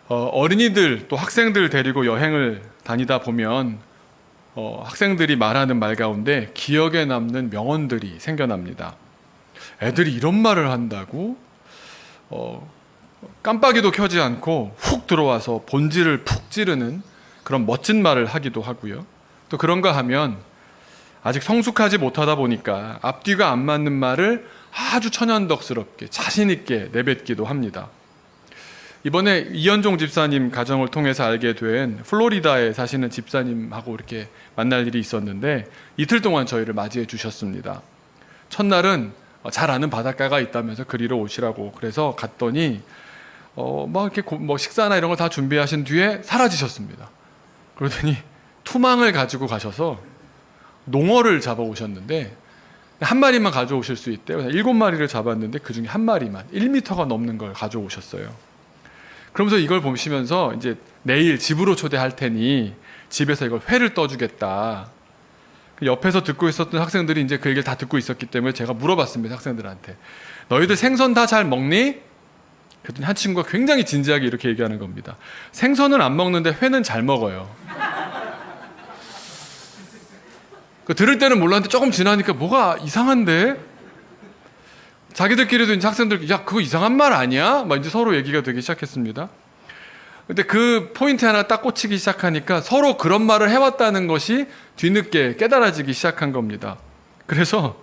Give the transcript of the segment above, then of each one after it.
어린이들 또 학생들 데리고 여행을 다니다 보면 학생들이 말하는 말 가운데 기억에 남는 명언들이 생겨납니다. 애들이 이런 말을 한다고? 깜빡이도 켜지 않고 훅 들어와서 본질을 푹 찌르는 그런 멋진 말을 하기도 하고요. 또 그런가 하면 아직 성숙하지 못하다 보니까 앞뒤가 안 맞는 말을 아주 천연덕스럽게 자신 있게 내뱉기도 합니다. 이번에 이현종 집사님 가정을 통해서 알게 된 플로리다에 사시는 집사님하고 이렇게 만날 일이 있었는데 이틀 동안 저희를 맞이해 주셨습니다. 첫날은 잘 아는 바닷가가 있다면서 그리러 오시라고 그래서 갔더니 막 이렇게 식사나 이런 걸 다 준비하신 뒤에 사라지셨습니다. 그러더니 투망을 가지고 가셔서 농어를 잡아오셨는데 한 마리만 가져오실 수 있대요. 7마리를 잡았는데 그 중에 한 마리만 1m가 넘는 걸 가져오셨어요. 그러면서 이걸 보시면서 이제 내일 집으로 초대할 테니 집에서 이걸 회를 떠주겠다. 옆에서 듣고 있었던 학생들이 이제 그 얘기를 다 듣고 있었기 때문에 제가 물어봤습니다. 학생들한테. 너희들 생선 다 잘 먹니? 그랬더니 한 친구가 굉장히 진지하게 이렇게 얘기하는 겁니다. 생선은 안 먹는데 회는 잘 먹어요. 들을 때는 몰랐는데 조금 지나니까 뭐가 이상한데? 자기들끼리도 이제 학생들, 야, 그거 이상한 말 아니야? 막 이제 서로 얘기가 되기 시작했습니다. 근데 그 포인트 하나 딱 꽂히기 시작하니까 서로 그런 말을 해왔다는 것이 뒤늦게 깨달아지기 시작한 겁니다. 그래서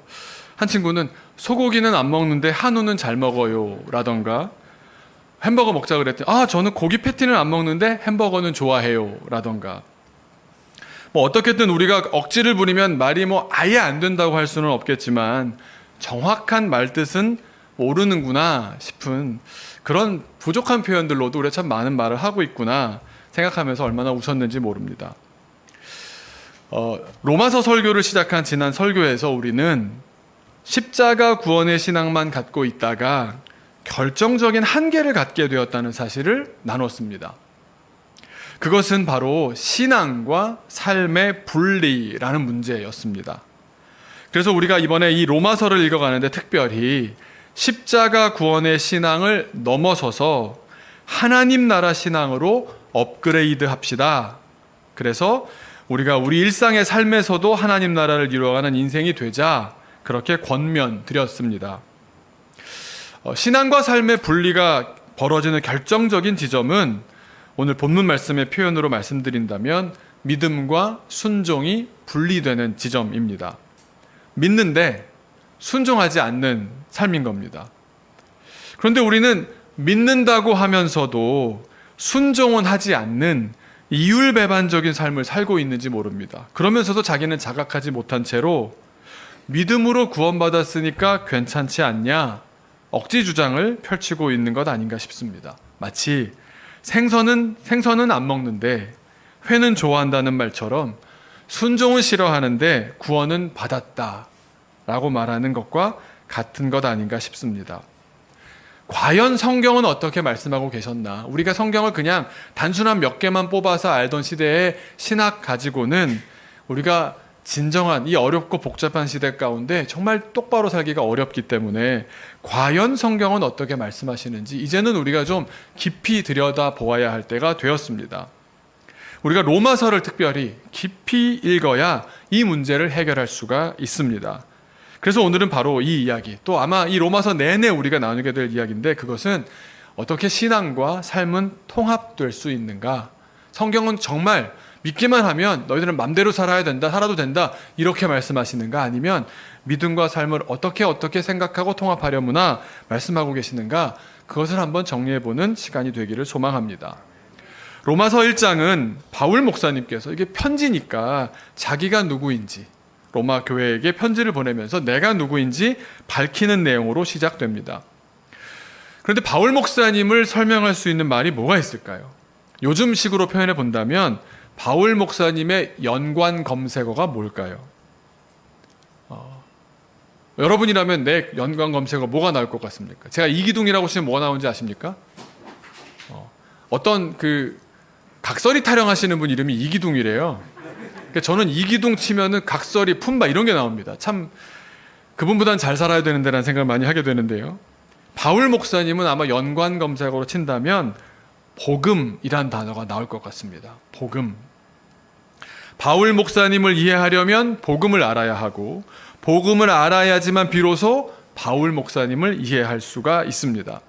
한 친구는 소고기는 안 먹는데 한우는 잘 먹어요. 라던가 햄버거 먹자 그랬더니 저는 고기 패티는 안 먹는데 햄버거는 좋아해요. 라던가 어떻게든 우리가 억지를 부리면 말이 아예 안 된다고 할 수는 없겠지만 정확한 말뜻은 모르는구나 싶은 그런 부족한 표현들로도 우리가 참 많은 말을 하고 있구나 생각하면서 얼마나 웃었는지 모릅니다. 로마서 설교를 시작한 지난 설교에서 우리는 십자가 구원의 신앙만 갖고 있다가 결정적인 한계를 갖게 되었다는 사실을 나눴습니다. 그것은 바로 신앙과 삶의 분리라는 문제였습니다. 그래서 우리가 이번에 이 로마서를 읽어가는데 특별히 십자가 구원의 신앙을 넘어서서 하나님 나라 신앙으로 업그레이드 합시다. 그래서 우리가 우리 일상의 삶에서도 하나님 나라를 이루어가는 인생이 되자 그렇게 권면 드렸습니다. 신앙과 삶의 분리가 벌어지는 결정적인 지점은 오늘 본문 말씀의 표현으로 말씀드린다면 믿음과 순종이 분리되는 지점입니다. 믿는데 순종하지 않는 삶인 겁니다. 그런데 우리는 믿는다고 하면서도 순종은 하지 않는 이율배반적인 삶을 살고 있는지 모릅니다. 그러면서도 자기는 자각하지 못한 채로 믿음으로 구원받았으니까 괜찮지 않냐 억지 주장을 펼치고 있는 것 아닌가 싶습니다. 마치 생선은 안 먹는데 회는 좋아한다는 말처럼 순종은 싫어하는데 구원은 받았다 라고 말하는 것과 같은 것 아닌가 싶습니다. 과연 성경은 어떻게 말씀하고 계셨나? 우리가 성경을 그냥 단순한 몇 개만 뽑아서 알던 시대의 신학 가지고는 우리가 진정한 이 어렵고 복잡한 시대 가운데 정말 똑바로 살기가 어렵기 때문에 과연 성경은 어떻게 말씀하시는지 이제는 우리가 좀 깊이 들여다 보아야 할 때가 되었습니다. 우리가 로마서를 특별히 깊이 읽어야 이 문제를 해결할 수가 있습니다. 그래서 오늘은 바로 이 이야기, 또 아마 이 로마서 내내 우리가 나누게 될 이야기인데 그것은 어떻게 신앙과 삶은 통합될 수 있는가? 성경은 정말 믿기만 하면 너희들은 맘대로 살아야 된다, 살아도 된다 이렇게 말씀하시는가? 아니면 믿음과 삶을 어떻게 생각하고 통합하려무나 말씀하고 계시는가? 그것을 한번 정리해보는 시간이 되기를 소망합니다. 로마서 1장은 바울 목사님께서 이게 편지니까 자기가 누구인지 로마 교회에게 편지를 보내면서 내가 누구인지 밝히는 내용으로 시작됩니다. 그런데 바울 목사님을 설명할 수 있는 말이 뭐가 있을까요? 요즘 식으로 표현해 본다면 바울 목사님의 연관 검색어가 뭘까요? 여러분이라면 내 연관 검색어 뭐가 나올 것 같습니까? 제가 이기둥이라고 치면 뭐가 나오는지 아십니까? 어떤 각설이 타령하시는 분 이름이 이기둥이래요. 그러니까 저는 이기둥 치면은 각설이 품바 이런 게 나옵니다. 참 그분보단 잘 살아야 되는데라는 생각을 많이 하게 되는데요. 바울 목사님은 아마 연관 검색어로 친다면 복음이란 단어가 나올 것 같습니다. 복음. 바울 목사님을 이해하려면 복음을 알아야 하고 복음을 알아야지만 비로소 바울 목사님을 이해할 수가 있습니다.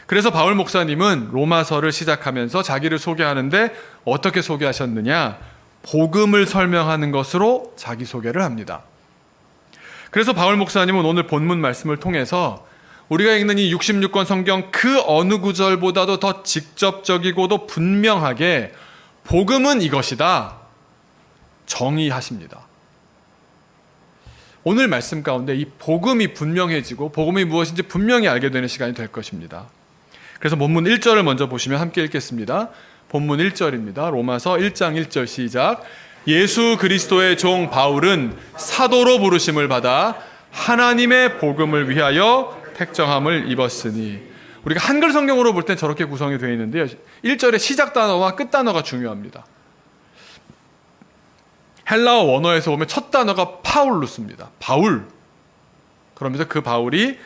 그래서 바울 목사님은 로마서를 시작하면서 자기를 소개하는데 어떻게 소개하셨느냐? 복음을 설명하는 것으로 자기소개를 합니다. 그래서 바울 목사님은 오늘 본문 말씀을 통해서 우리가 읽는 이 66권 성경 그 어느 구절보다도 더 직접적이고도 분명하게 복음은 이것이다 정의하십니다. 오늘 말씀 가운데 이 복음이 분명해지고 복음이 무엇인지 분명히 알게 되는 시간이 될 것입니다. 그래서 본문 1절을 먼저 보시면 함께 읽겠습니다. 본문 1절입니다. 로마서 1장 1절 시작. 예수 그리스도의 종 바울은 사도로 부르심을 받아 하나님의 복음을 위하여 택정함을 입었으니. 우리가 한글 성경으로 볼 땐 저렇게 구성이 되어 있는데요. 1절의 시작 단어와 끝 단어가 중요합니다. 헬라어 원어에서 보면 첫 단어가 파울루스입니다. 바울. 그러면서 그 바울이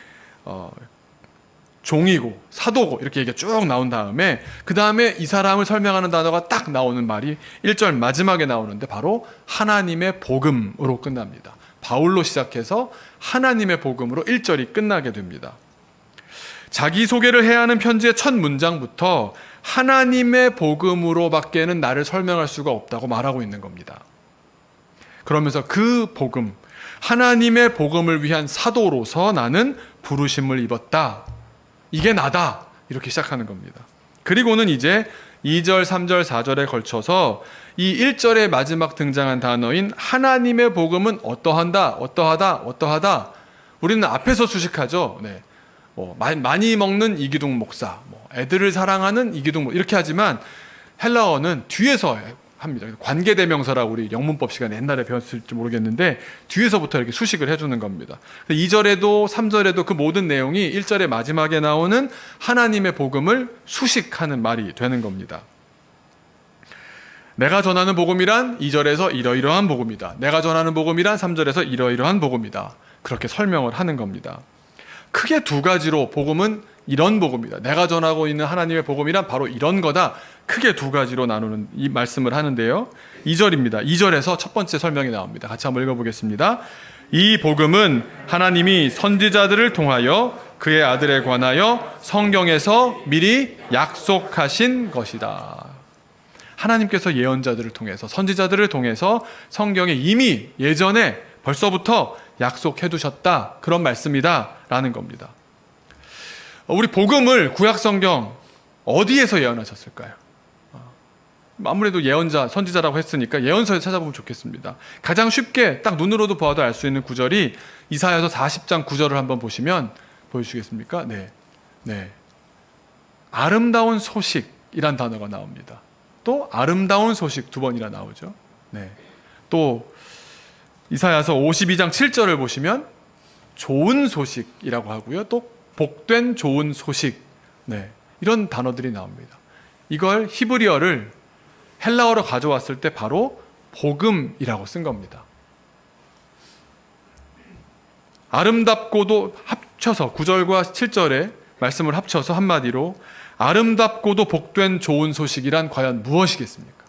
종이고 사도고 이렇게 얘기가 쭉 나온 다음에 그 다음에 이 사람을 설명하는 단어가 딱 나오는 말이 1절 마지막에 나오는데 바로 하나님의 복음으로 끝납니다. 바울로 시작해서 하나님의 복음으로 1절이 끝나게 됩니다. 자기소개를 해야 하는 편지의 첫 문장부터 하나님의 복음으로밖에는 나를 설명할 수가 없다고 말하고 있는 겁니다. 그러면서 그 복음, 하나님의 복음을 위한 사도로서 나는 부르심을 입었다. 이게 나다. 이렇게 시작하는 겁니다. 그리고는 이제 2절, 3절, 4절에 걸쳐서 이 1절의 마지막 등장한 단어인 하나님의 복음은 어떠한다, 어떠하다, 어떠하다. 우리는 앞에서 수식하죠. 네. 많이 먹는 이기동 목사, 애들을 사랑하는 이기동 목사 이렇게 하지만 헬라어는 뒤에서 합니다. 관계대명사라고 우리 영문법 시간에 옛날에 배웠을지 모르겠는데 뒤에서부터 이렇게 수식을 해주는 겁니다. 2절에도 3절에도 그 모든 내용이 1절의 마지막에 나오는 하나님의 복음을 수식하는 말이 되는 겁니다. 내가 전하는 복음이란 2절에서 이러이러한 복음이다. 내가 전하는 복음이란 3절에서 이러이러한 복음이다. 그렇게 설명을 하는 겁니다. 크게 두 가지로 복음은 이런 복음이다. 내가 전하고 있는 하나님의 복음이란 바로 이런 거다. 크게 두 가지로 나누는 이 말씀을 하는데요. 2절입니다. 2절에서 첫 번째 설명이 나옵니다. 같이 한번 읽어보겠습니다. 이 복음은 하나님이 선지자들을 통하여 그의 아들에 관하여 성경에서 미리 약속하신 것이다. 하나님께서 예언자들을 통해서 선지자들을 통해서 성경에 이미 예전에 벌써부터 약속해 두셨다. 그런 말씀이다 라는 겁니다. 우리 복음을 구약성경 어디에서 예언하셨을까요? 아무래도 예언자, 선지자라고 했으니까 예언서에 찾아보면 좋겠습니다. 가장 쉽게 딱 눈으로도 보아도 알 수 있는 구절이 이사야서 40장 9절을 한번 보시면 보여주시겠습니까? 네. 아름다운 소식이란 단어가 나옵니다. 또 아름다운 소식 두 번이나 나오죠. 네. 또 이사야서 52장 7절을 보시면 좋은 소식이라고 하고요. 또 복된 좋은 소식. 네. 이런 단어들이 나옵니다. 이걸 히브리어를 헬라어로 가져왔을 때 바로 복음이라고 쓴 겁니다. 아름답고도 합쳐서 9절과 7절의 말씀을 합쳐서 한마디로 아름답고도 복된 좋은 소식이란 과연 무엇이겠습니까?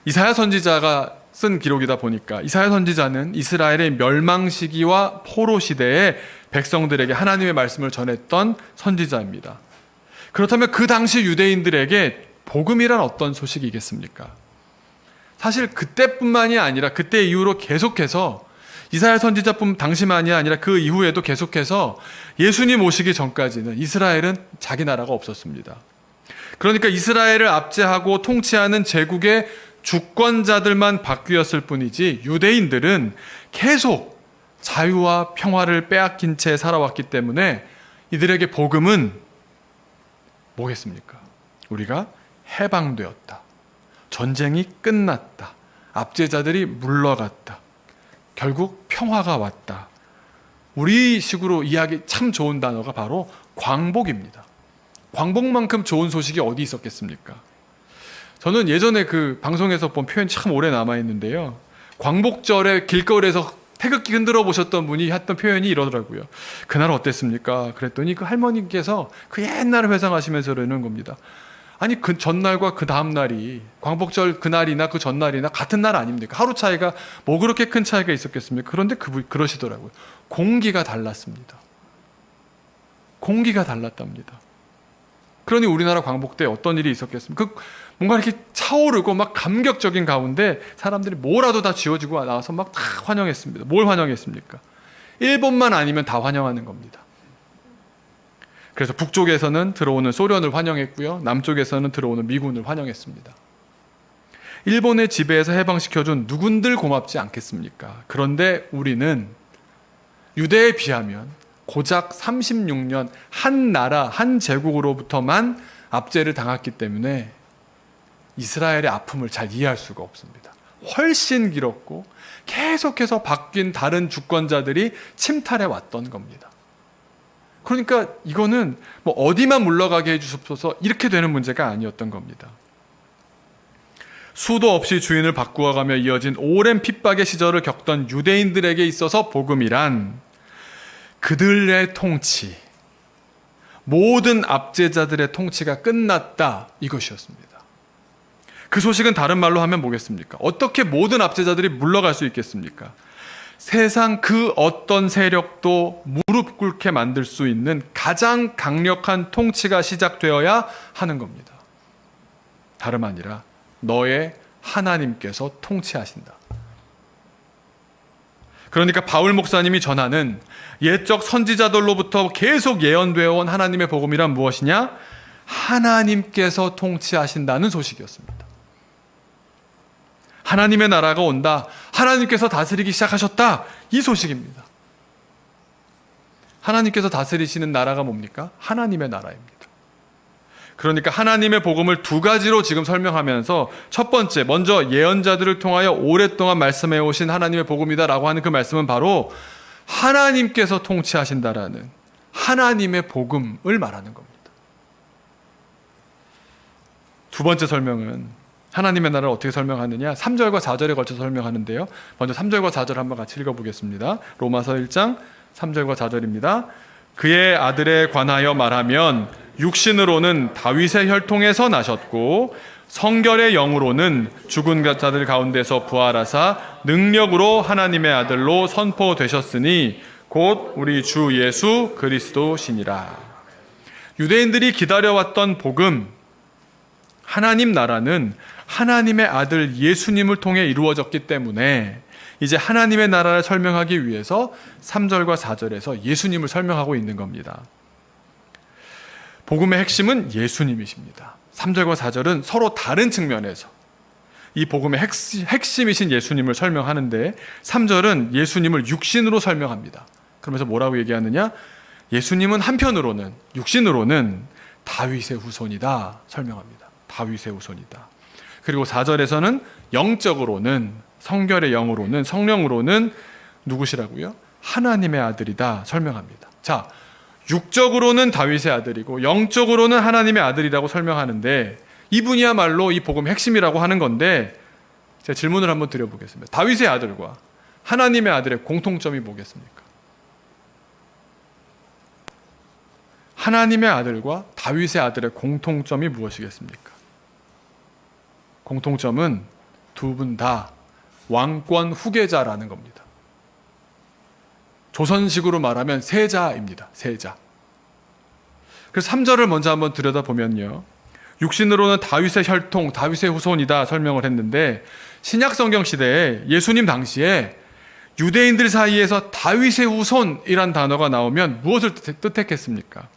이사야 선지자가 쓴 기록이다 보니까 이사야 선지자는 이스라엘의 멸망 시기와 포로 시대에 백성들에게 하나님의 말씀을 전했던 선지자입니다. 그렇다면 그 당시 유대인들에게 복음이란 어떤 소식이겠습니까? 사실 그때뿐만이 아니라 그때 이후로 계속해서 이사야 선지자뿐 당시만이 아니라 그 이후에도 계속해서 예수님 오시기 전까지는 이스라엘은 자기 나라가 없었습니다. 그러니까 이스라엘을 압제하고 통치하는 제국의 주권자들만 바뀌었을 뿐이지 유대인들은 계속 자유와 평화를 빼앗긴 채 살아왔기 때문에 이들에게 복음은 뭐겠습니까? 우리가 해방되었다. 전쟁이 끝났다. 압제자들이 물러갔다. 결국 평화가 왔다. 우리식으로 이해하기 참 좋은 단어가 바로 광복입니다. 광복만큼 좋은 소식이 어디 있었겠습니까? 저는 예전에 그 방송에서 본 표현이 참 오래 남아있는데요. 광복절에 길거리에서 태극기 흔들어 보셨던 분이 했던 표현이 이러더라고요. 그날 어땠습니까? 그랬더니 그 할머니께서 그 옛날을 회상하시면서 그러는 겁니다. 아니 그 전날과 그 다음날이 광복절 그날이나 그 전날이나 같은 날 아닙니까? 하루 차이가 뭐 그렇게 큰 차이가 있었겠습니까? 그런데 그러시더라고요. 공기가 달랐습니다. 공기가 달랐답니다. 그러니 우리나라 광복 때 어떤 일이 있었겠습니까? 뭔가 이렇게 차오르고 막 감격적인 가운데 사람들이 뭐라도 다 쥐어주고 나와서 막 다 환영했습니다. 뭘 환영했습니까? 일본만 아니면 다 환영하는 겁니다. 그래서 북쪽에서는 들어오는 소련을 환영했고요. 남쪽에서는 들어오는 미군을 환영했습니다. 일본의 지배에서 해방시켜준 누군들 고맙지 않겠습니까? 그런데 우리는 유대에 비하면 고작 36년 한 나라, 한 제국으로부터만 압제를 당했기 때문에 이스라엘의 아픔을 잘 이해할 수가 없습니다. 훨씬 길었고 계속해서 바뀐 다른 주권자들이 침탈해 왔던 겁니다. 그러니까 이거는 뭐 어디만 물러가게 해주셔서 이렇게 되는 문제가 아니었던 겁니다. 수도 없이 주인을 바꾸어가며 이어진 오랜 핍박의 시절을 겪던 유대인들에게 있어서 복음이란 그들의 통치, 모든 압제자들의 통치가 끝났다 이것이었습니다. 그 소식은 다른 말로 하면 뭐겠습니까? 어떻게 모든 압제자들이 물러갈 수 있겠습니까? 세상 그 어떤 세력도 무릎 꿇게 만들 수 있는 가장 강력한 통치가 시작되어야 하는 겁니다. 다름 아니라 너의 하나님께서 통치하신다. 그러니까 바울 목사님이 전하는 옛적 선지자들로부터 계속 예언되어 온 하나님의 복음이란 무엇이냐? 하나님께서 통치하신다는 소식이었습니다. 하나님의 나라가 온다. 하나님께서 다스리기 시작하셨다. 이 소식입니다. 하나님께서 다스리시는 나라가 뭡니까? 하나님의 나라입니다. 그러니까 하나님의 복음을 두 가지로 지금 설명하면서 첫 번째, 먼저 예언자들을 통하여 오랫동안 말씀해 오신 하나님의 복음이다라고 하는 그 말씀은 바로 하나님께서 통치하신다라는 하나님의 복음을 말하는 겁니다. 두 번째 설명은 하나님의 나라를 어떻게 설명하느냐? 3절과 4절에 걸쳐서 설명하는데요. 먼저 3절과 4절 한번 같이 읽어보겠습니다. 로마서 1장 3절과 4절입니다. 그의 아들에 관하여 말하면 육신으로는 다윗의 혈통에서 나셨고 성결의 영으로는 죽은 자들 가운데서 부활하사 능력으로 하나님의 아들로 선포되셨으니 곧 우리 주 예수 그리스도시니라. 유대인들이 기다려왔던 복음, 하나님 나라는 하나님의 아들 예수님을 통해 이루어졌기 때문에 이제 하나님의 나라를 설명하기 위해서 3절과 4절에서 예수님을 설명하고 있는 겁니다. 복음의 핵심은 예수님이십니다. 3절과 4절은 서로 다른 측면에서 이 복음의 핵심이신 예수님을 설명하는데 3절은 예수님을 육신으로 설명합니다. 그러면서 뭐라고 얘기하느냐? 예수님은 한편으로는 육신으로는 다윗의 후손이다 설명합니다. 다윗의 후손이다. 그리고 4절에서는 영적으로는 성결의 영으로는 성령으로는 누구시라고요? 하나님의 아들이다 설명합니다. 자, 육적으로는 다윗의 아들이고 영적으로는 하나님의 아들이라고 설명하는데 이분이야말로 이 복음의 핵심이라고 하는 건데 제가 질문을 한번 드려보겠습니다. 다윗의 아들과 하나님의 아들의 공통점이 뭐겠습니까? 하나님의 아들과 다윗의 아들의 공통점이 무엇이겠습니까? 공통점은 두 분 다 왕권 후계자라는 겁니다. 조선식으로 말하면 세자입니다. 세자. 그래서 3절을 먼저 한번 들여다보면요. 육신으로는 다윗의 혈통, 다윗의 후손이다 설명을 했는데 신약 성경 시대에 예수님 당시에 유대인들 사이에서 다윗의 후손이란 단어가 나오면 무엇을 뜻했겠습니까?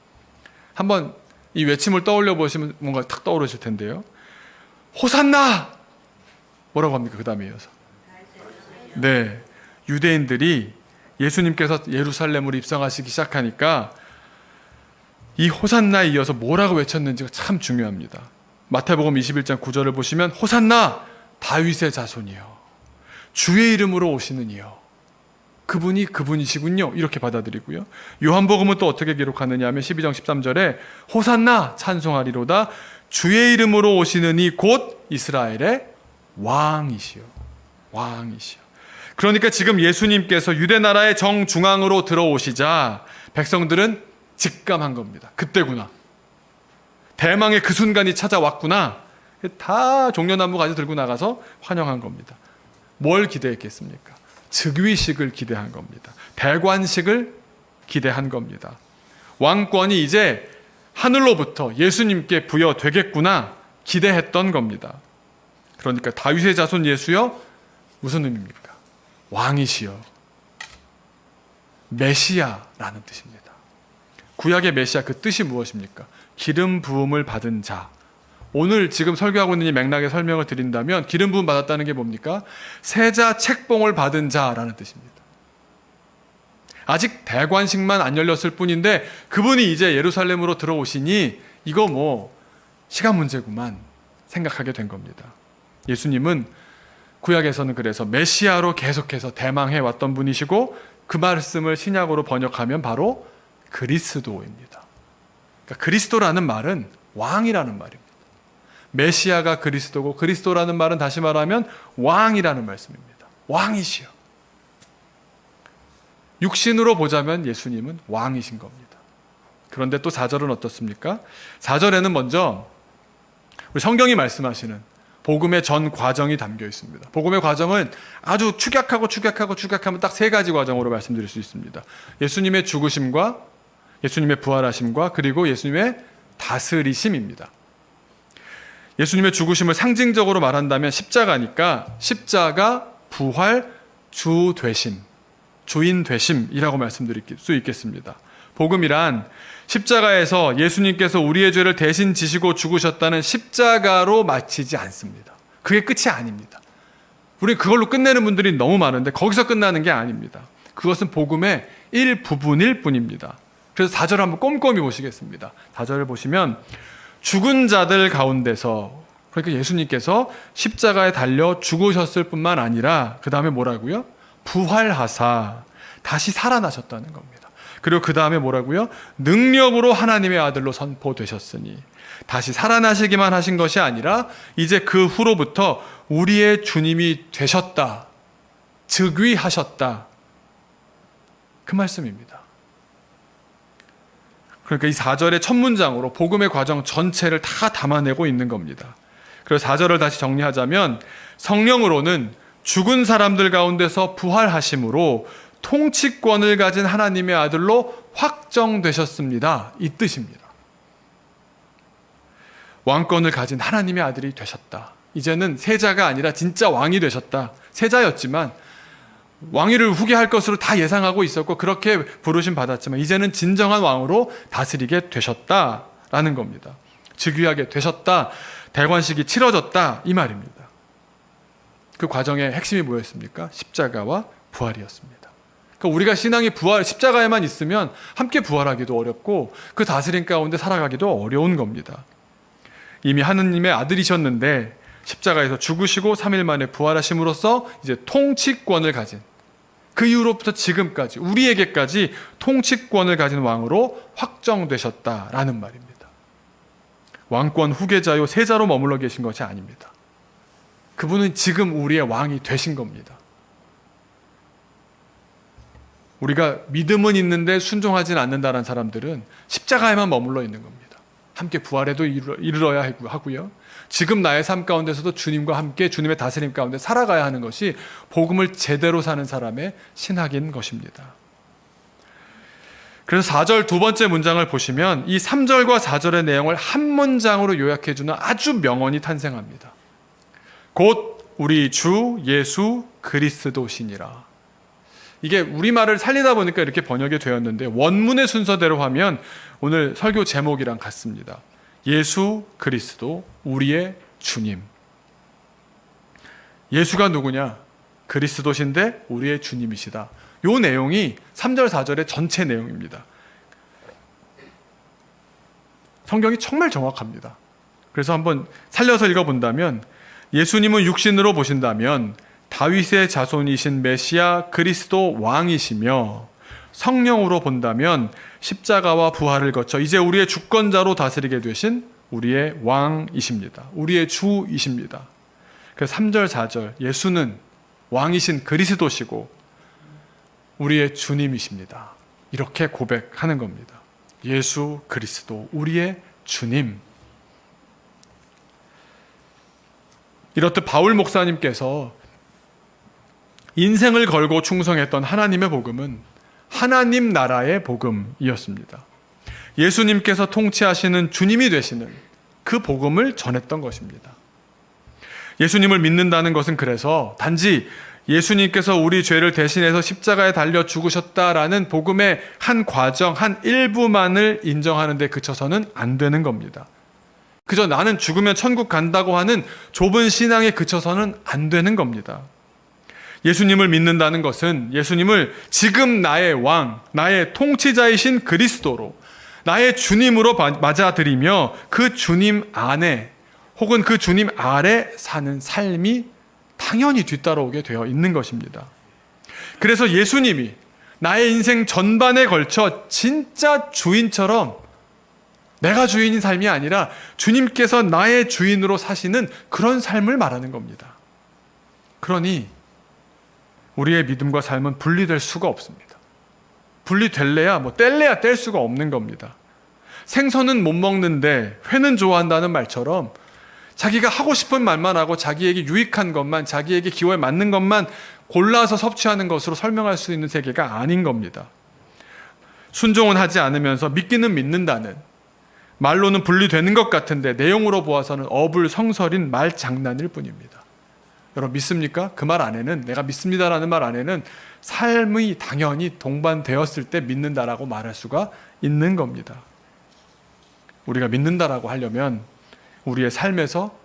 한번 이 외침을 떠올려 보시면 뭔가 탁 떠오르실 텐데요. 호산나! 뭐라고 합니까? 그 다음에 이어서. 네. 유대인들이 예수님께서 예루살렘으로 입성하시기 시작하니까 이 호산나에 이어서 뭐라고 외쳤는지가 참 중요합니다. 마태복음 21장 9절을 보시면 호산나! 다윗의 자손이요. 주의 이름으로 오시는 이요. 그분이 그분이시군요. 이렇게 받아들이고요. 요한복음은 또 어떻게 기록하느냐 하면 12장 13절에 호산나 찬송하리로다 주의 이름으로 오시는 이 곧 이스라엘의 왕이시요. 왕이시요. 그러니까 지금 예수님께서 유대 나라의 정중앙으로 들어오시자 백성들은 직감한 겁니다. 그때구나. 대망의 그 순간이 찾아왔구나. 다 종려나무 가지 들고 나가서 환영한 겁니다. 뭘 기대했겠습니까? 즉위식을 기대한 겁니다. 대관식을 기대한 겁니다. 왕권이 이제 하늘로부터 예수님께 부여되겠구나 기대했던 겁니다. 그러니까 다윗의 자손 예수여, 무슨 의미입니까? 왕이시여, 메시아라는 뜻입니다. 구약의 메시아, 그 뜻이 무엇입니까? 기름 부음을 받은 자. 오늘 지금 설교하고 있는 이 맥락의 설명을 드린다면 기름 부음 받았다는 게 뭡니까? 세자 책봉을 받은 자라는 뜻입니다. 아직 대관식만 안 열렸을 뿐인데 그분이 이제 예루살렘으로 들어오시니 이거 뭐 시간 문제구만 생각하게 된 겁니다. 예수님은 구약에서는 그래서 메시아로 계속해서 대망해 왔던 분이시고, 그 말씀을 신약으로 번역하면 바로 그리스도입니다. 그러니까 그리스도라는 말은 왕이라는 말입니다. 메시아가 그리스도고, 그리스도라는 말은 다시 말하면 왕이라는 말씀입니다. 왕이시여. 육신으로 보자면 예수님은 왕이신 겁니다. 그런데 또 4절은 어떻습니까? 4절에는 먼저 우리 성경이 말씀하시는 복음의 전 과정이 담겨 있습니다. 복음의 과정은 아주 축약하면 딱 3가지 과정으로 말씀드릴 수 있습니다. 예수님의 죽으심과 예수님의 부활하심과 그리고 예수님의 다스리심입니다. 예수님의 죽으심을 상징적으로 말한다면 십자가니까 십자가, 부활, 주 되심, 주인 되심이라고 말씀드릴 수 있겠습니다. 복음이란 십자가에서 예수님께서 우리의 죄를 대신 지시고 죽으셨다는 십자가로 마치지 않습니다. 그게 끝이 아닙니다. 우리 그걸로 끝내는 분들이 너무 많은데 거기서 끝나는 게 아닙니다. 그것은 복음의 일부분일 뿐입니다. 그래서 4절을 한번 꼼꼼히 보시겠습니다. 4절을 보시면 죽은 자들 가운데서, 그러니까 예수님께서 십자가에 달려 죽으셨을 뿐만 아니라 그 다음에 뭐라고요? 부활하사 다시 살아나셨다는 겁니다. 그리고 그 다음에 뭐라고요? 능력으로 하나님의 아들로 선포되셨으니, 다시 살아나시기만 하신 것이 아니라 이제 그 후로부터 우리의 주님이 되셨다, 즉위하셨다, 그 말씀입니다. 그러니까 이 4절의 첫 문장으로 복음의 과정 전체를 다 담아내고 있는 겁니다. 그래서 4절을 다시 정리하자면 성령으로는 죽은 사람들 가운데서 부활하심으로 통치권을 가진 하나님의 아들로 확정되셨습니다, 이 뜻입니다. 왕권을 가진 하나님의 아들이 되셨다. 이제는 세자가 아니라 진짜 왕이 되셨다. 세자였지만 왕위를 후계할 것으로 다 예상하고 있었고 그렇게 부르심 받았지만 이제는 진정한 왕으로 다스리게 되셨다라는 겁니다. 즉위하게 되셨다, 대관식이 치러졌다, 이 말입니다. 그 과정의 핵심이 뭐였습니까? 십자가와 부활이었습니다. 그러니까 우리가 신앙이 십자가에만 있으면 함께 부활하기도 어렵고 그 다스림 가운데 살아가기도 어려운 겁니다. 이미 하느님의 아들이셨는데 십자가에서 죽으시고 3일 만에 부활하심으로써 이제 통치권을 가진, 그 이후로부터 지금까지 우리에게까지 통치권을 가진 왕으로 확정되셨다라는 말입니다. 왕권 후계자요 세자로 머물러 계신 것이 아닙니다. 그분은 지금 우리의 왕이 되신 겁니다. 우리가 믿음은 있는데 순종하지는 않는다는 사람들은 십자가에만 머물러 있는 겁니다. 함께 부활에도 이르러야 하고요. 지금 나의 삶 가운데서도 주님과 함께 주님의 다스림 가운데 살아가야 하는 것이 복음을 제대로 사는 사람의 신학인 것입니다. 그래서 4절 두 번째 문장을 보시면 이 3절과 4절의 내용을 한 문장으로 요약해주는 아주 명언이 탄생합니다. 곧 우리 주 예수 그리스도시니라. 이게 우리말을 살리다 보니까 이렇게 번역이 되었는데 원문의 순서대로 하면 오늘 설교 제목이랑 같습니다. 예수 그리스도 우리의 주님. 예수가 누구냐? 그리스도신데 우리의 주님이시다. 이 내용이 3절 4절의 전체 내용입니다. 성경이 정말 정확합니다. 그래서 한번 살려서 읽어본다면 예수님은 육신으로 보신다면 다윗의 자손이신 메시아 그리스도 왕이시며, 성령으로 본다면 십자가와 부활을 거쳐 이제 우리의 주권자로 다스리게 되신 우리의 왕이십니다. 우리의 주이십니다. 그래서 3절 4절 예수는 왕이신 그리스도시고 우리의 주님이십니다. 이렇게 고백하는 겁니다. 예수 그리스도, 우리의 주님. 이렇듯 바울 목사님께서 인생을 걸고 충성했던 하나님의 복음은 하나님 나라의 복음이었습니다. 예수님께서 통치하시는 주님이 되시는 그 복음을 전했던 것입니다. 예수님을 믿는다는 것은 그래서 단지 예수님께서 우리 죄를 대신해서 십자가에 달려 죽으셨다라는 복음의 한 과정, 한 일부만을 인정하는 데 그쳐서는 안 되는 겁니다. 그저 나는 죽으면 천국 간다고 하는 좁은 신앙에 그쳐서는 안 되는 겁니다. 예수님을 믿는다는 것은 예수님을 지금 나의 왕, 나의 통치자이신 그리스도로, 나의 주님으로 맞아들이며 그 주님 안에 혹은 그 주님 아래 사는 삶이 당연히 뒤따라오게 되어 있는 것입니다. 그래서 예수님이 나의 인생 전반에 걸쳐 진짜 주인처럼 내가 주인인 삶이 아니라 주님께서 나의 주인으로 사시는 그런 삶을 말하는 겁니다. 그러니 우리의 믿음과 삶은 분리될 수가 없습니다. 분리될래야 뗄래야 뗄 수가 없는 겁니다. 생선은 못 먹는데 회는 좋아한다는 말처럼 자기가 하고 싶은 말만 하고 자기에게 유익한 것만, 자기에게 기호에 맞는 것만 골라서 섭취하는 것으로 설명할 수 있는 세계가 아닌 겁니다. 순종은 하지 않으면서 믿기는 믿는다는, 말로는 분리되는 것 같은데 내용으로 보아서는 어불성설인 말장난일 뿐입니다. 여러분 믿습니까? 그 말 안에는, 내가 믿습니다라는 말 안에는 삶이 당연히 동반되었을 때 믿는다라고 말할 수가 있는 겁니다. 우리가 믿는다라고 하려면 우리의 삶에서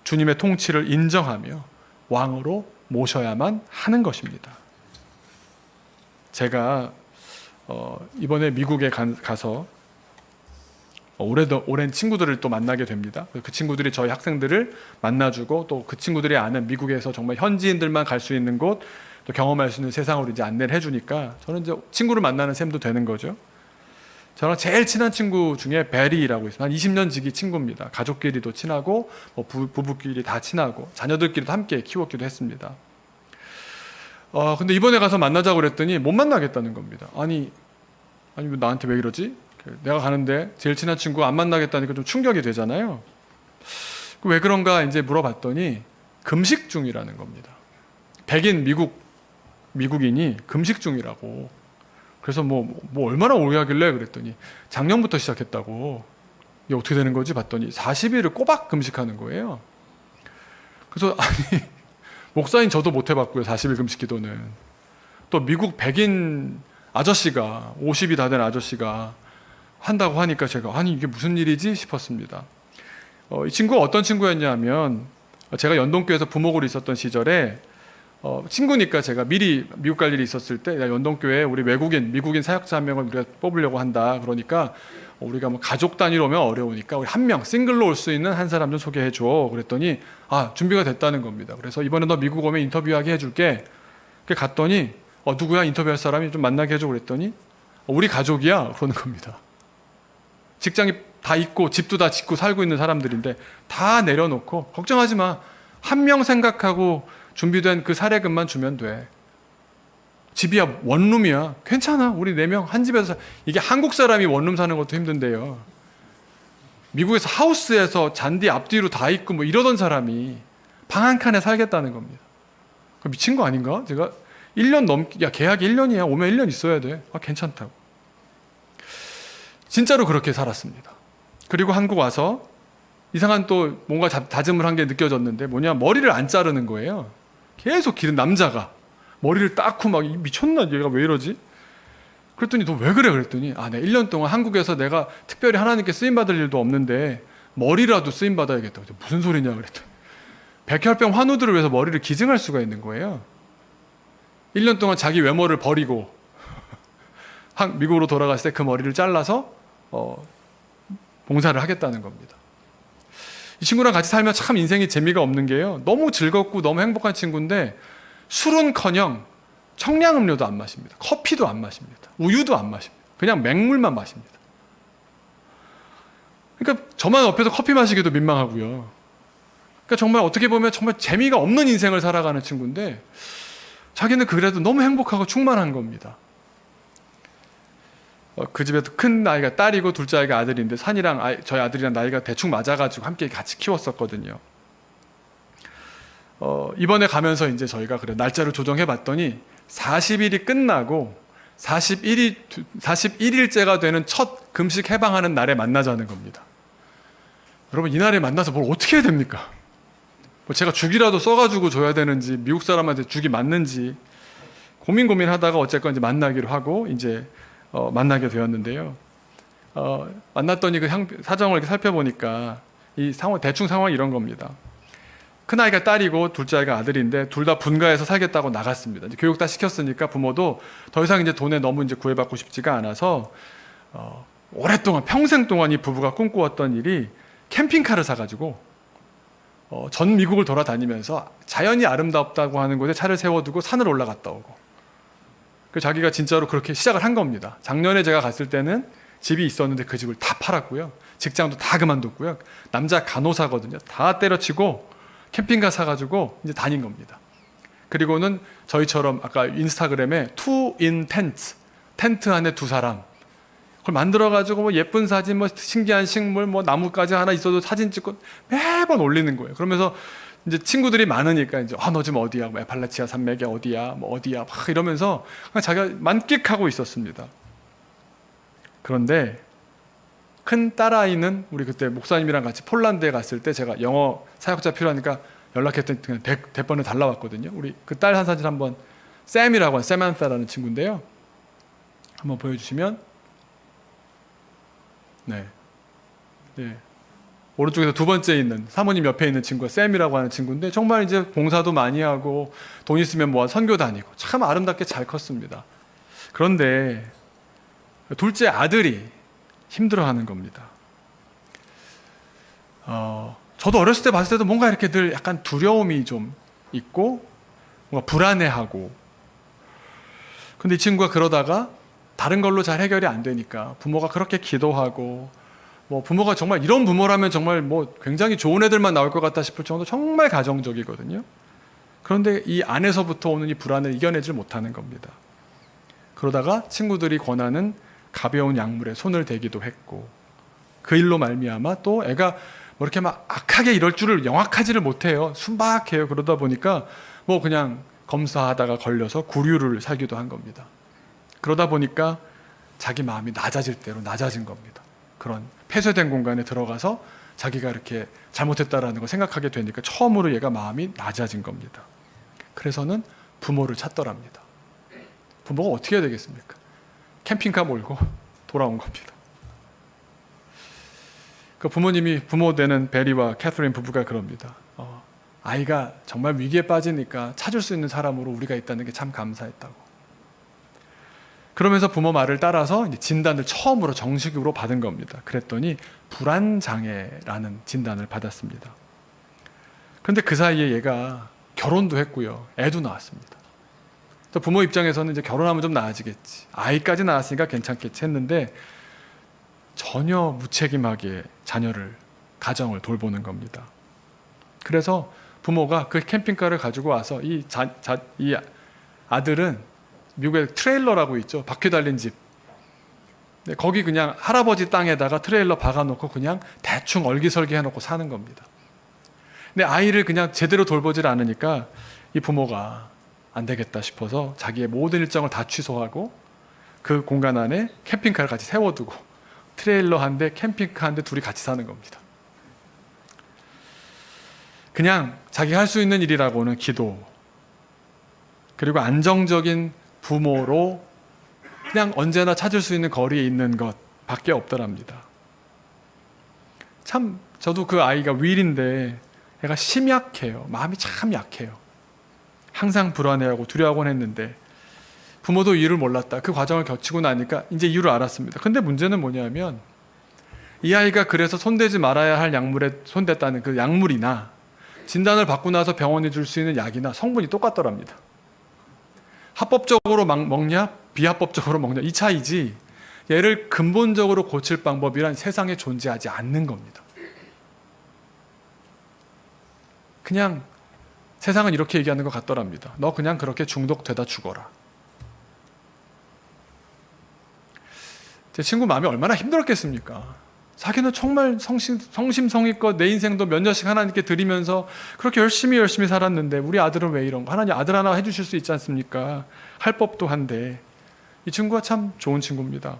주님의 통치를 인정하며 왕으로 모셔야만 하는 것입니다. 제가 이번에 미국에 가서 오랜 친구들을 또 만나게 됩니다. 그 친구들이 저희 학생들을 만나주고 또 그 친구들이 아는 미국에서 정말 현지인들만 갈 수 있는 곳, 또 경험할 수 있는 세상으로 이제 안내를 해주니까 저는 이제 친구를 만나는 셈도 되는 거죠. 저랑 제일 친한 친구 중에 베리라고 있어요. 한 20년 지기 친구입니다. 가족끼리도 친하고 부부끼리 다 친하고 자녀들끼리도 함께 키웠기도 했습니다. 근데 이번에 가서 만나자고 그랬더니 못 만나겠다는 겁니다. 아니 나한테 왜 이러지? 내가 가는데 제일 친한 친구 안 만나겠다니까 좀 충격이 되잖아요. 왜 그런가 이제 물어봤더니 금식 중이라는 겁니다. 백인 미국인이 금식 중이라고. 그래서 뭐 얼마나 오래 하길래 그랬더니 작년부터 시작했다고. 이게 어떻게 되는 거지? 봤더니 40일을 꼬박 금식하는 거예요. 그래서 아니 목사인 저도 못 해봤고요. 40일 금식 기도는. 또 미국 백인 아저씨가 50이 다 된 아저씨가 한다고 하니까 제가 아니 이게 무슨 일이지 싶었습니다. 이 친구가 어떤 친구였냐면 제가 연동교회에서 부목으로 있었던 시절에 친구니까 제가 미리 미국 갈 일이 있었을 때 연동교회에 우리 미국인 사역자 한 명을 우리가 뽑으려고 한다. 그러니까 우리가 가족 단위로 오면 어려우니까 우리 한 명 싱글로 올 수 있는 한 사람 좀 소개해 줘. 그랬더니 준비가 됐다는 겁니다. 그래서 이번에 너 미국 오면 인터뷰하게 해줄게. 갔더니 누구야 인터뷰할 사람이 좀 만나게 해줘. 그랬더니 우리 가족이야. 그러는 겁니다. 직장이 다 있고 집도 다 짓고 살고 있는 사람들인데 다 내려놓고 걱정하지 마. 한 명 생각하고 준비된 그 사례금만 주면 돼. 집이야 원룸이야. 괜찮아. 우리 4명 한 집에서. 이게 한국 사람이 원룸 사는 것도 힘든데요. 미국에서 하우스에서 잔디 앞뒤로 다 있고 이러던 사람이 방 한 칸에 살겠다는 겁니다. 미친 거 아닌가? 제가 1년 넘게, 계약이 1년이야. 오면 1년 있어야 돼. 괜찮다고. 진짜로 그렇게 살았습니다. 그리고 한국 와서 이상한 또 뭔가 다짐을 한 게 느껴졌는데 머리를 안 자르는 거예요. 계속 기른 남자가 머리를 닦고 미쳤나 얘가 왜 이러지? 그랬더니 너 왜 그래? 그랬더니 내가 1년 동안 한국에서 내가 특별히 하나님께 쓰임받을 일도 없는데 머리라도 쓰임받아야겠다. 무슨 소리냐 그랬더니 백혈병 환우들을 위해서 머리를 기증할 수가 있는 거예요. 1년 동안 자기 외모를 버리고 미국으로 돌아갔을 때 그 머리를 잘라서 봉사를 하겠다는 겁니다. 이 친구랑 같이 살면 참 인생이 재미가 없는 게요. 너무 즐겁고 너무 행복한 친구인데 술은커녕 청량음료도 안 마십니다. 커피도 안 마십니다. 우유도 안 마십니다. 그냥 맹물만 마십니다. 그러니까 저만 옆에서 커피 마시기도 민망하고요. 그러니까 정말 어떻게 보면 정말 재미가 없는 인생을 살아가는 친구인데 자기는 그래도 너무 행복하고 충만한 겁니다. 그 집에 큰 아이가 딸이고 둘째 아이가 아들인데 산이랑 저희 아들이랑 나이가 대충 맞아가지고 함께 같이 키웠었거든요. 이번에 가면서 이제 저희가 그래 날짜를 조정해 봤더니 40일이 끝나고 41일째가 되는 첫 금식 해방하는 날에 만나자는 겁니다. 여러분, 이날에 만나서 뭘 어떻게 해야 됩니까? 뭐 제가 죽이라도 써가지고 줘야 되는지, 미국 사람한테 죽이 맞는지 고민하다가 어쨌건 이제 만나기로 하고 이제 만나게 되었는데요. 만났더니 그 사정을 이렇게 살펴보니까 이 상황, 대충 상황이 이런 겁니다. 큰 아이가 딸이고 둘째 아이가 아들인데 둘 다 분가해서 살겠다고 나갔습니다. 이제 교육 다 시켰으니까 부모도 더 이상 이제 돈에 너무 이제 구애받고 싶지가 않아서 오랫동안 평생 동안 이 부부가 꿈꿔왔던 일이 캠핑카를 사가지고 전 미국을 돌아다니면서 자연이 아름답다고 하는 곳에 차를 세워두고 산을 올라갔다 오고. 그 자기가 진짜로 그렇게 시작을 한 겁니다. 작년에 제가 갔을 때는 집이 있었는데 그 집을 다 팔았고요. 직장도 다 그만뒀고요. 남자 간호사거든요. 다 때려치고 캠핑카 사가지고 이제 다닌 겁니다. 그리고는 저희처럼 아까 인스타그램에 two in tent, 텐트 안에 두 사람, 그걸 만들어가지고 뭐 예쁜 사진, 뭐 신기한 식물, 뭐 나무까지 하나 있어도 사진 찍고 매번 올리는 거예요. 그러면서 이제 친구들이 많으니까 이제 너 지금 어디야? 뭐 에팔라치아 산맥이 어디야? 뭐 어디야? 막 이러면서 그냥 자기가 만끽하고 있었습니다. 그런데 큰 딸아이는 우리 그때 목사님이랑 같이 폴란드에 갔을 때 제가 영어 사역자 필요하니까 연락했더니 그냥 대번에 달라왔거든요. 우리 그 딸 한 사진 한번, 샘이라고 하는 세만사라는 친구인데요. 한번 보여주시면, 네. 오른쪽에서 두 번째 있는 사모님 옆에 있는 친구가 샘이라고 하는 친구인데 정말 이제 봉사도 많이 하고 돈 있으면 뭐 선교 다니고 참 아름답게 잘 컸습니다. 그런데 둘째 아들이 힘들어하는 겁니다. 저도 어렸을 때 봤을 때도 뭔가 이렇게 늘 약간 두려움이 좀 있고 뭔가 불안해하고, 근데 이 친구가 그러다가 다른 걸로 잘 해결이 안 되니까 부모가 그렇게 기도하고, 뭐 부모가 정말 이런 부모라면 정말 뭐 굉장히 좋은 애들만 나올 것 같다 싶을 정도 정말 가정적이거든요. 그런데 이 안에서부터 오는 이 불안을 이겨내질 못하는 겁니다. 그러다가 친구들이 권하는 가벼운 약물에 손을 대기도 했고, 그 일로 말미암아 또 애가 뭐 이렇게 막 악하게 이럴 줄을 명확하지를 못해요. 순박해요. 그러다 보니까 뭐 그냥 검사하다가 걸려서 구류를 사기도 한 겁니다. 그러다 보니까 자기 마음이 낮아질 대로 낮아진 겁니다. 그런 폐쇄된 공간에 들어가서 자기가 이렇게 잘못했다라는 걸 생각하게 되니까 처음으로 얘가 마음이 낮아진 겁니다. 그래서는 부모를 찾더랍니다. 부모가 어떻게 해야 되겠습니까? 캠핑카 몰고 돌아온 겁니다. 그 부모 되는 베리와 캐서린 부부가 그럽니다. 아이가 정말 위기에 빠지니까 찾을 수 있는 사람으로 우리가 있다는 게 참 감사했다고. 그러면서 부모 말을 따라서 이제 진단을 처음으로 정식으로 받은 겁니다. 그랬더니 불안장애라는 진단을 받았습니다. 그런데 그 사이에 얘가 결혼도 했고요. 애도 낳았습니다. 부모 입장에서는 이제 결혼하면 좀 나아지겠지, 아이까지 낳았으니까 괜찮겠지 했는데 전혀 무책임하게 가정을 돌보는 겁니다. 그래서 부모가 그 캠핑카를 가지고 와서 이 아들은 미국에 트레일러라고 있죠. 바퀴 달린 집. 거기 그냥 할아버지 땅에다가 트레일러 박아놓고 그냥 대충 얼기설기 해놓고 사는 겁니다. 근데 아이를 그냥 제대로 돌보질 않으니까 이 부모가 안 되겠다 싶어서 자기의 모든 일정을 다 취소하고 그 공간 안에 캠핑카를 같이 세워두고 트레일러 한 대, 캠핑카 한 대 둘이 같이 사는 겁니다. 그냥 자기가 할 수 있는 일이라고는 기도, 그리고 안정적인 부모로 그냥 언제나 찾을 수 있는 거리에 있는 것 밖에 없더랍니다. 참 저도 그 아이가 윌인데 얘가 심약해요. 마음이 참 약해요. 항상 불안해하고 두려워하곤 했는데 부모도 이유를 몰랐다. 그 과정을 거치고 나니까 이제 이유를 알았습니다. 근데 문제는 뭐냐면 이 아이가 그래서 손대지 말아야 할 약물에 손댔다는 그 약물이나 진단을 받고 나서 병원에 줄 수 있는 약이나 성분이 똑같더랍니다. 합법적으로 먹냐 비합법적으로 먹냐 이 차이지 얘를 근본적으로 고칠 방법이란 세상에 존재하지 않는 겁니다. 그냥 세상은 이렇게 얘기하는 것 같더랍니다. 너 그냥 그렇게 중독되다 죽어라. 제 친구 마음이 얼마나 힘들었겠습니까? 자기는 정말 성심성의껏 내 인생도 몇 년씩 하나님께 드리면서 그렇게 열심히 살았는데 우리 아들은 왜 이런 거? 하나님 아들 하나 해주실 수 있지 않습니까? 할 법도 한데. 이 친구가 참 좋은 친구입니다.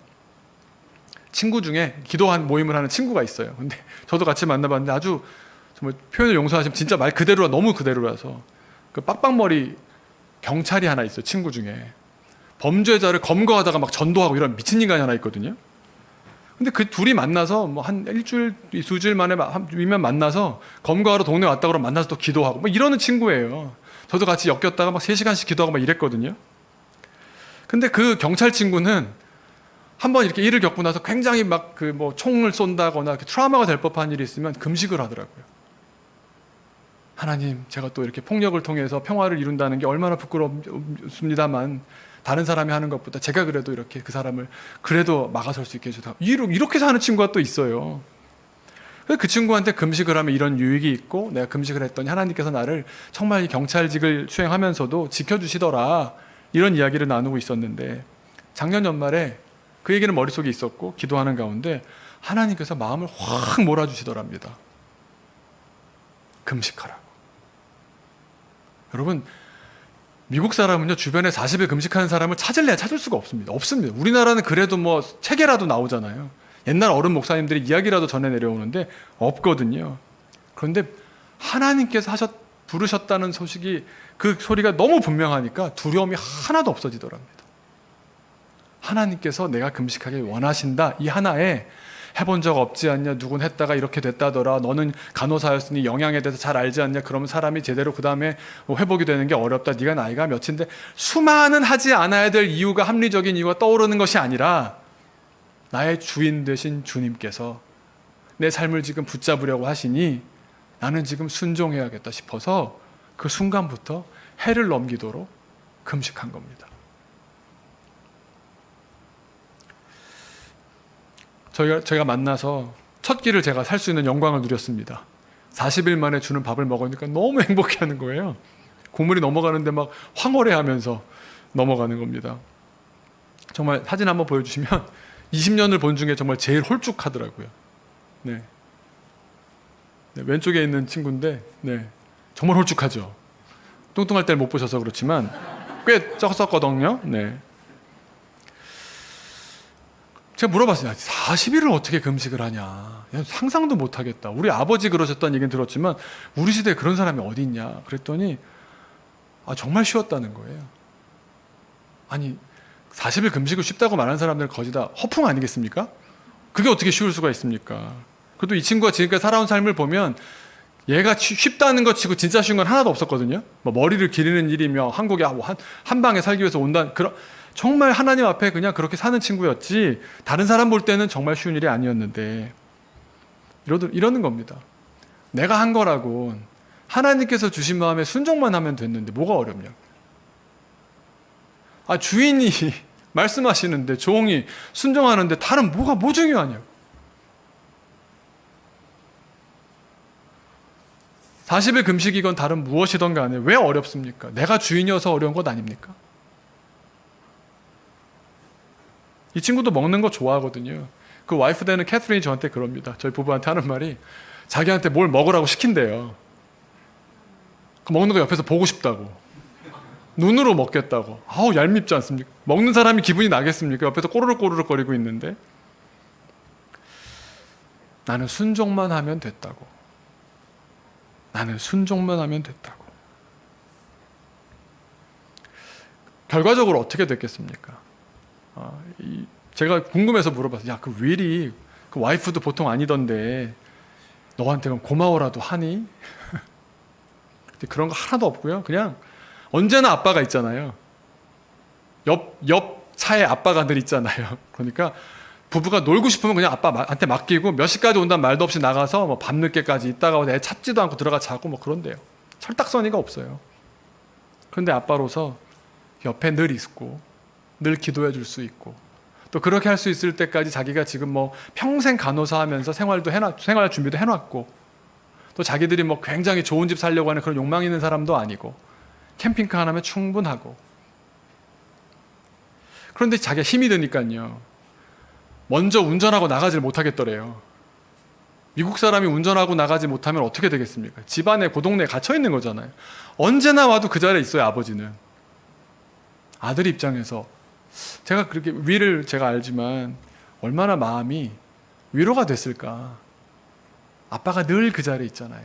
친구 중에 기도한 모임을 하는 친구가 있어요. 근데 저도 같이 만나봤는데 아주 정말 표현을 용서하시면 진짜 말 그대로라, 너무 그대로라서 그 빡빡머리 경찰이 하나 있어요. 친구 중에 범죄자를 검거하다가 막 전도하고 이런 미친 인간이 하나 있거든요. 근데 그 둘이 만나서 뭐 한 일주일, 수주일 만에 위면 만나서 검거하러 동네 왔다 그러면 만나서 또 기도하고 뭐 이러는 친구예요. 저도 같이 엮였다가 막 3시간씩 기도하고 막 이랬거든요. 근데 그 경찰 친구는 한번 이렇게 일을 겪고 나서 굉장히 막 그 뭐 총을 쏜다거나 트라우마가 될 법한 일이 있으면 금식을 하더라고요. 하나님, 제가 또 이렇게 폭력을 통해서 평화를 이룬다는 게 얼마나 부끄럽습니다만 다른 사람이 하는 것보다 제가 그래도 이렇게 그 사람을 그래도 막아설 수 있게 해주다. 이렇게 사는 친구가 또 있어요. 그 친구한테 금식을 하면 이런 유익이 있고 내가 금식을 했더니 하나님께서 나를 정말 이 경찰직을 수행하면서도 지켜주시더라. 이런 이야기를 나누고 있었는데 작년 연말에 그 얘기는 머릿속에 있었고 기도하는 가운데 하나님께서 마음을 확 몰아주시더랍니다. 금식하라고. 여러분, 미국 사람은요, 주변에 40일 금식하는 사람을 찾을래야 찾을 수가 없습니다. 없습니다. 우리나라는 그래도 뭐 책에라도 나오잖아요. 옛날 어른 목사님들이 이야기라도 전해 내려오는데 없거든요. 그런데 하나님께서 부르셨다는 소식이, 그 소리가 너무 분명하니까 두려움이 하나도 없어지더랍니다. 하나님께서 내가 금식하길 원하신다, 이 하나에 해본 적 없지 않냐, 누군 했다가 이렇게 됐다더라, 너는 간호사였으니 영양에 대해서 잘 알지 않냐, 그러면 사람이 제대로 그 다음에 회복이 되는 게 어렵다, 네가 나이가 몇인데, 수많은 하지 않아야 될 이유가, 합리적인 이유가 떠오르는 것이 아니라 나의 주인 되신 주님께서 내 삶을 지금 붙잡으려고 하시니 나는 지금 순종해야겠다 싶어서 그 순간부터 해를 넘기도록 금식한 겁니다. 저희가 만나서 첫 끼를 제가 살 수 있는 영광을 누렸습니다. 40일 만에 주는 밥을 먹으니까 너무 행복해하는 거예요. 국물이 넘어가는데 막 황홀해하면서 넘어가는 겁니다. 정말 사진 한번 보여주시면 20년을 본 중에 정말 제일 홀쭉하더라고요. 네. 네, 왼쪽에 있는 친구인데, 네, 정말 홀쭉하죠. 뚱뚱할 때를 못 보셔서 그렇지만 꽤 쪘었거든요. 네. 제가 물어봤어요. 40일을 어떻게 금식을 하냐. 상상도 못하겠다. 우리 아버지 그러셨다는 얘기는 들었지만 우리 시대에 그런 사람이 어디 있냐. 그랬더니 정말 쉬웠다는 거예요. 아니, 40일 금식을 쉽다고 말하는 사람들 거의 다 허풍 아니겠습니까? 그게 어떻게 쉬울 수가 있습니까? 그래도 이 친구가 지금까지 살아온 삶을 보면 얘가 쉽다는 것 치고 진짜 쉬운 건 하나도 없었거든요. 뭐 머리를 기르는 일이며 한국에 한 방에 살기 위해서 온다는 그런, 정말 하나님 앞에 그냥 그렇게 사는 친구였지, 다른 사람 볼 때는 정말 쉬운 일이 아니었는데, 이러는 겁니다. 내가 한 거라고, 하나님께서 주신 마음에 순종만 하면 됐는데 뭐가 어렵냐. 주인이 말씀하시는데 종이 순종하는데 다른 뭐 중요하냐고. 40일 금식이건 다른 무엇이든 간에 왜 어렵습니까? 내가 주인이어서 어려운 것 아닙니까? 이 친구도 먹는 거 좋아하거든요. 그 와이프 되는 캐서린이 저한테 그럽니다. 저희 부부한테 하는 말이, 자기한테 뭘 먹으라고 시킨대요. 그 먹는 거 옆에서 보고 싶다고. 눈으로 먹겠다고. 얄밉지 않습니까? 먹는 사람이 기분이 나겠습니까? 옆에서 꼬르륵 거리고 있는데. 나는 순종만 하면 됐다고. 나는 순종만 하면 됐다고. 결과적으로 어떻게 됐겠습니까? 제가 궁금해서 물어봤어요. 그 윌이, 그 와이프도 보통 아니던데 너한테 고마워라도 하니? 그런 거 하나도 없고요. 그냥 언제나 아빠가 있잖아요. 옆 차에 아빠가 늘 있잖아요. 그러니까 부부가 놀고 싶으면 그냥 아빠한테 맡기고 몇 시까지 온다는 말도 없이 나가서 뭐 밤늦게까지 있다가 애 찾지도 않고 들어가 자고 뭐 그런데요. 철딱서니가 없어요. 그런데 아빠로서 옆에 늘 있고 늘 기도해 줄 수 있고, 또 그렇게 할 수 있을 때까지 자기가 지금 뭐 평생 간호사 하면서 생활 준비도 해놨고, 또 자기들이 뭐 굉장히 좋은 집 살려고 하는 그런 욕망이 있는 사람도 아니고 캠핑카 하나면 충분하고. 그런데 자기가 힘이 드니까요, 먼저 운전하고 나가질 못하겠더래요. 미국 사람이 운전하고 나가지 못하면 어떻게 되겠습니까? 집안에 그 동네에 갇혀 있는 거잖아요. 언제나 와도 그 자리에 있어요, 아버지는. 아들 입장에서 제가 그렇게 위를 제가 알지만 얼마나 마음이 위로가 됐을까. 아빠가 늘 그 자리에 있잖아요.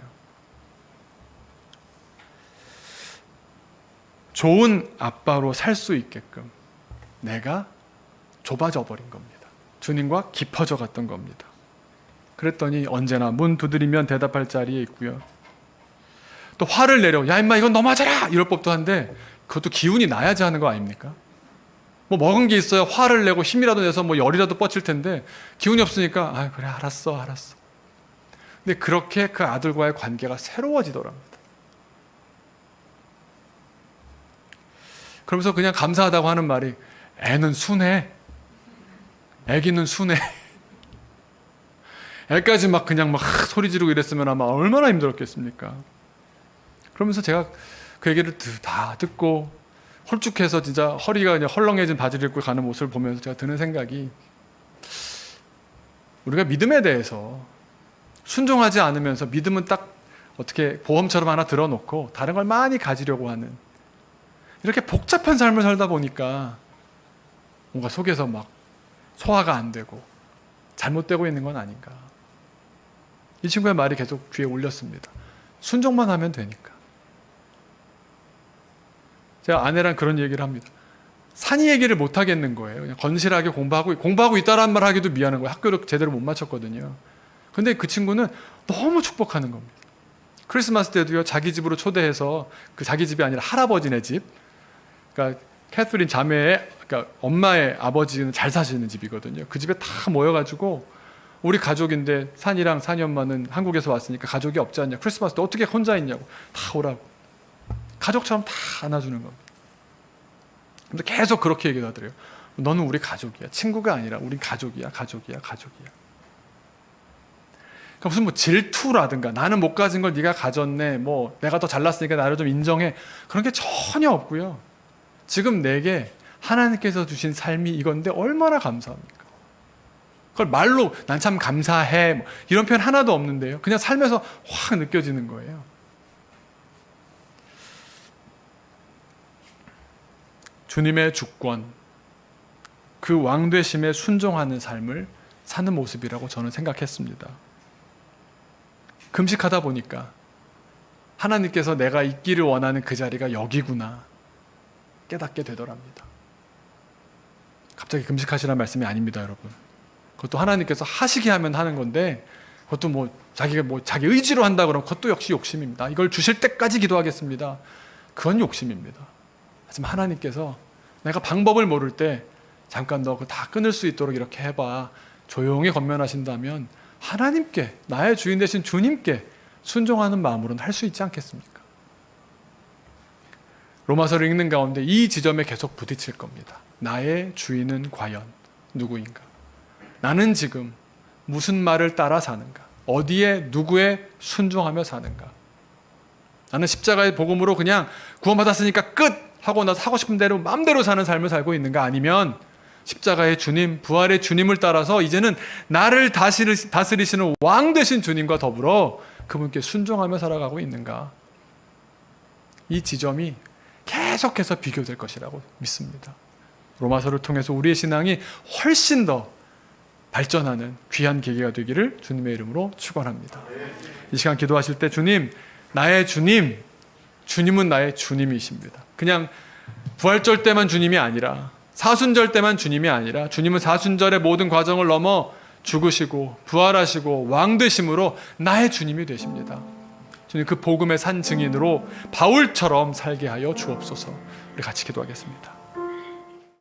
좋은 아빠로 살 수 있게끔 내가 좁아져 버린 겁니다. 주님과 깊어져 갔던 겁니다. 그랬더니 언제나 문 두드리면 대답할 자리에 있고요. 또 화를 내려, 야 임마 이건 너무하잖아! 이럴 법도 한데 그것도 기운이 나야지 하는 거 아닙니까? 뭐 먹은 게 있어야 화를 내고 힘이라도 내서 뭐 열이라도 뻗칠 텐데 기운이 없으니까 아 그래 알았어. 근데 그렇게 그 아들과의 관계가 새로워지더랍니다. 그러면서 그냥 감사하다고 하는 말이 애는 순해. 애기는 순해. 애까지 막 그냥 막 소리 지르고 이랬으면 아마 얼마나 힘들었겠습니까? 그러면서 제가 그 얘기를 다 듣고 홀쭉해서 진짜 허리가 그냥 헐렁해진 바지를 입고 가는 모습을 보면서 제가 드는 생각이, 우리가 믿음에 대해서 순종하지 않으면서 믿음은 딱 어떻게 보험처럼 하나 들어놓고 다른 걸 많이 가지려고 하는, 이렇게 복잡한 삶을 살다 보니까 뭔가 속에서 막 소화가 안 되고 잘못되고 있는 건 아닌가. 이 친구의 말이 계속 귀에 울렸습니다. 순종만 하면 되니까. 제가 아내랑 그런 얘기를 합니다. 산이 얘기를 못 하겠는 거예요. 그냥 건실하게 공부하고 있다라는 말 하기도 미안한 거예요. 학교를 제대로 못 마쳤거든요. 근데 그 친구는 너무 축복하는 겁니다. 크리스마스 때도요, 자기 집으로 초대해서, 그 자기 집이 아니라 할아버지네 집, 그러니까 캐서린 자매의, 그러니까 엄마의 아버지는 잘 사시는 집이거든요. 그 집에 다 모여가지고, 우리 가족인데 산이랑 산이 엄마는 한국에서 왔으니까 가족이 없지 않냐, 크리스마스 때 어떻게 혼자 있냐고, 다 오라고 가족처럼 다 안아주는 겁니다. 근데 계속 그렇게 얘기를 하더래요. 너는 우리 가족이야. 친구가 아니라 우린 가족이야. 그러니까 무슨 뭐 질투라든가 나는 못 가진 걸 네가 가졌네, 뭐 내가 더 잘났으니까 나를 좀 인정해, 그런 게 전혀 없고요. 지금 내게 하나님께서 주신 삶이 이건데 얼마나 감사합니까? 그걸 말로 난 참 감사해, 뭐 이런 표현 하나도 없는데요. 그냥 삶에서 확 느껴지는 거예요. 주님의 주권, 그 왕되심에 순종하는 삶을 사는 모습이라고 저는 생각했습니다. 금식하다 보니까 하나님께서 내가 있기를 원하는 그 자리가 여기구나 깨닫게 되더랍니다. 갑자기 금식하시라는 말씀이 아닙니다, 여러분. 그것도 하나님께서 하시게 하면 하는 건데, 그것도 뭐 자기가 뭐 자기 의지로 한다 그러면 그것도 역시 욕심입니다. 이걸 주실 때까지 기도하겠습니다. 그건 욕심입니다. 하지만 하나님께서 내가 방법을 모를 때 잠깐 너 그거 다 끊을 수 있도록 이렇게 해봐, 조용히 권면하신다면 하나님께, 나의 주인 되신 주님께 순종하는 마음으로는 할 수 있지 않겠습니까? 로마서를 읽는 가운데 이 지점에 계속 부딪힐 겁니다. 나의 주인은 과연 누구인가? 나는 지금 무슨 말을 따라 사는가? 어디에 누구에 순종하며 사는가? 나는 십자가의 복음으로 그냥 구원받았으니까 끝! 하고 나서 하고 싶은 대로 마음대로 사는 삶을 살고 있는가? 아니면 십자가의 주님, 부활의 주님을 따라서 이제는 나를 다스리시는 왕 되신 주님과 더불어 그분께 순종하며 살아가고 있는가? 이 지점이 계속해서 비교될 것이라고 믿습니다. 로마서를 통해서 우리의 신앙이 훨씬 더 발전하는 귀한 계기가 되기를 주님의 이름으로 축원합니다. 이 시간 기도하실 때 주님, 나의 주님, 주님은 나의 주님이십니다. 그냥 부활절 때만 주님이 아니라, 사순절 때만 주님이 아니라, 주님은 사순절의 모든 과정을 넘어 죽으시고 부활하시고 왕 되심으로 나의 주님이 되십니다. 주님, 그 복음의 산 증인으로 바울처럼 살게 하여 주옵소서. 우리 같이 기도하겠습니다.